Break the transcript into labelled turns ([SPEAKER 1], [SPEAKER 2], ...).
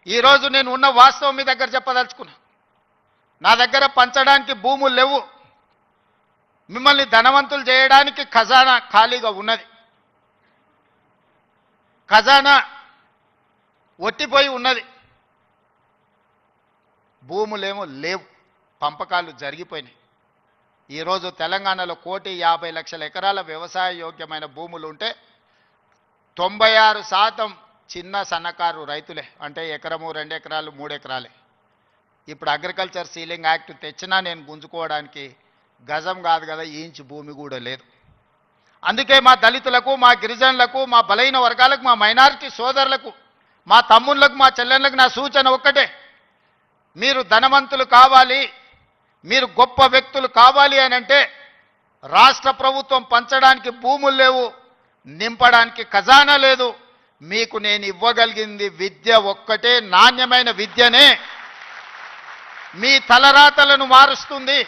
[SPEAKER 1] ఈరోజు నేను ఉన్న వాస్తవం మీ దగ్గర చెప్పదలుచుకున్నా. నా దగ్గర పంచడానికి భూములు లేవు. మిమ్మల్ని ధనవంతులు చేయడానికి ఖజానా ఖాళీగా ఉన్నది. ఖజానా ఒట్టిపోయి ఉన్నది. భూములేమో లేవు, పంపకాలు జరిగిపోయినాయి. ఈరోజు తెలంగాణలో 1,50,00,000 ఎకరాల వ్యవసాయ యోగ్యమైన భూములు ఉంటే 96% చిన్న సన్నకారు రైతులే. అంటే ఎకరము 2 ఎకరాలు 3 ఎకరాలే. ఇప్పుడు అగ్రికల్చర్ సీలింగ్ యాక్ట్ తెచ్చినా నేను గుంజుకోవడానికి గజం కాదు కదా, ఇంచు భూమి కూడా లేదు. అందుకే మా దళితులకు, మా గిరిజనులకు, మా బలైన వర్గాలకు, మా మైనారిటీ సోదరులకు, మా తమ్ముళ్ళకు, మా చెల్లెళ్ళకు నా సూచన ఒక్కటే: మీరు ధనవంతులు కావాలి, మీరు గొప్ప వ్యక్తులు కావాలి అని అంటే రాష్ట్ర ప్రభుత్వం పంచడానికి భూములు లేవు, నింపడానికి ఖజానా లేదు. మీకు నేను ఇవ్వగలిగింది విద్య ఒక్కటే. నాణ్యమైన విద్యనే మీ తలరాతలను మారుస్తుంది.